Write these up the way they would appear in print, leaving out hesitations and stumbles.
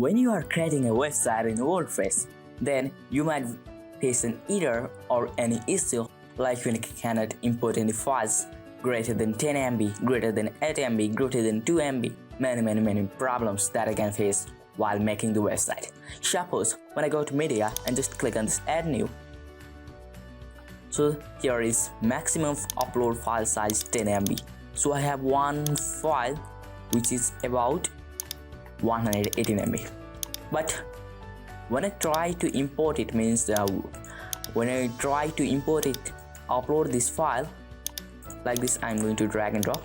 When you are creating a website in WordPress, then you might face an error or any issue like when you cannot import any files greater than 10 MB, greater than 8 MB, greater than 2 MB. Many problems that I can face while making the website. Suppose when I go to media and just click on this add new. So here is maximum upload file size 10 MB. So I have one file which is about 118 MB. But when I try to import it, upload this file like this, I'm going to drag and drop.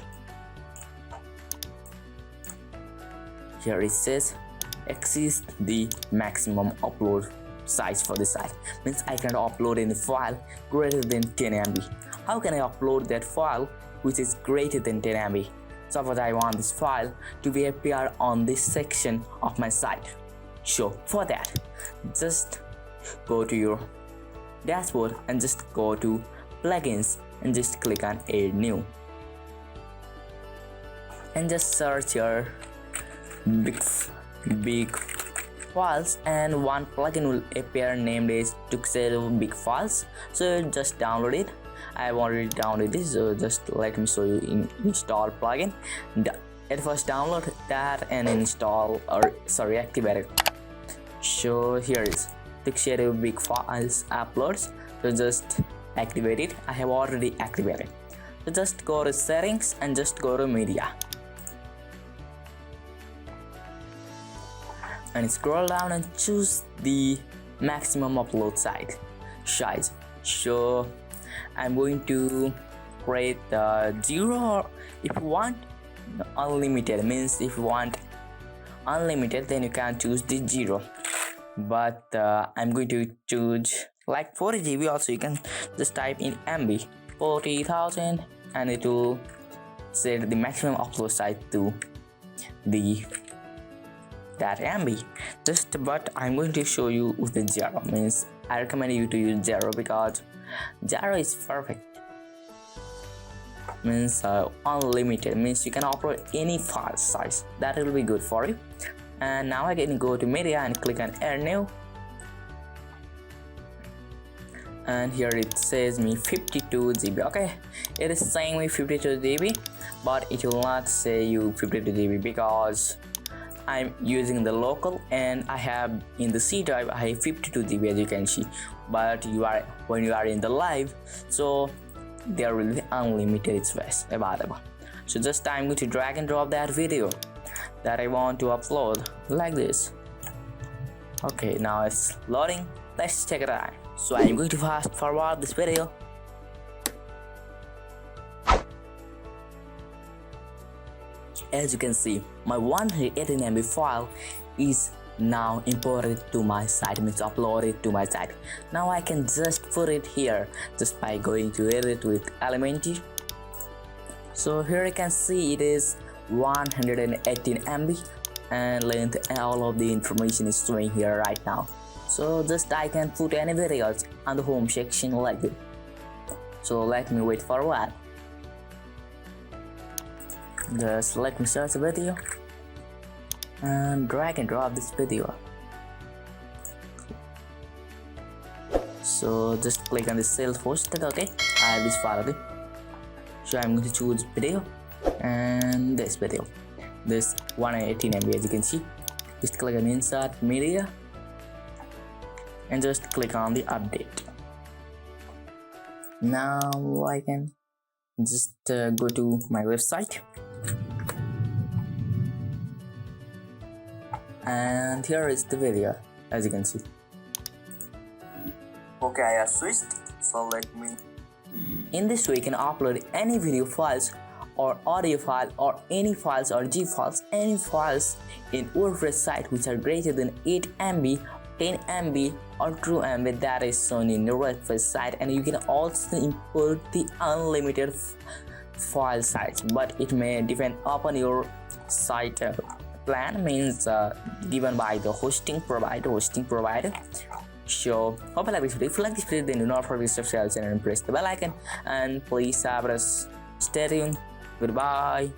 Here it says exceeds the maximum upload size for this site. Means I cannot upload any file greater than 10 MB. How can I upload that file which is greater than 10 MB? Suppose I want this file to be appear on this section of my site. So for that, just go to your dashboard and just go to plugins and just click on add new and just search your big files, and one plugin will appear named as Tuxedo Big Files. So just download it. I've already downloaded this, so just let me show you in install plugin. At first download that and install activate it. So here is Tuxedo Big Files uploads. So just activate it. I have already activated. So just go to settings and just go to media and scroll down and choose the maximum upload size. So I'm going to create the 0, or if you want unlimited, means if you want unlimited then you can choose the 0, but I'm going to choose like 40 GB. Also you can just type in MB 40,000 and it will set the maximum upload size to that MB. But I'm going to show you with the 0, means I recommend you to use 0 because 0 is perfect. Means unlimited, means you can upload any file size. That will be good for you. And now I can go to media and click on add new, and here it says me 52 GB. Okay, it is saying me 52 GB, but it will not say you 52 GB because I'm using the local and I have in the C drive I have 52 GB as you can see. But when you are in the live, so there will be unlimited space available. So just I'm going to drag and drop that video that I want to upload like this. Okay, now it's loading. Let's check it out. So I'm going to fast forward this video. As you can see, my 118 MB file is now imported to my site, means uploaded to my site. Now I can just put it here just by going to edit with Elementor. So here you can see it is 118 MB and length, and all of the information is showing here right now. So just I can put any videos on the home section like this. So let me wait for a while. Just let me search a video and drag and drop this video. So just click on the self-hosted. Okay, I have this file. Okay, so I'm going to choose video and this video, this 118 MB as you can see. Just click on insert media and just click on the update. Now I can just go to my website, and here is the video as you can see. Okay, I have switched, so let me. In this way you can upload any video files or audio file or any files or zip files, any files in WordPress site which are greater than 8 MB, 10 MB or 2 MB that is shown in your WordPress site. And you can also import the unlimited file size, but it may depend upon your site plan, means given by the hosting provider. So hope you like this video. If you like this video, then do not forget to subscribe and press the bell icon, and please stay tuned. Goodbye.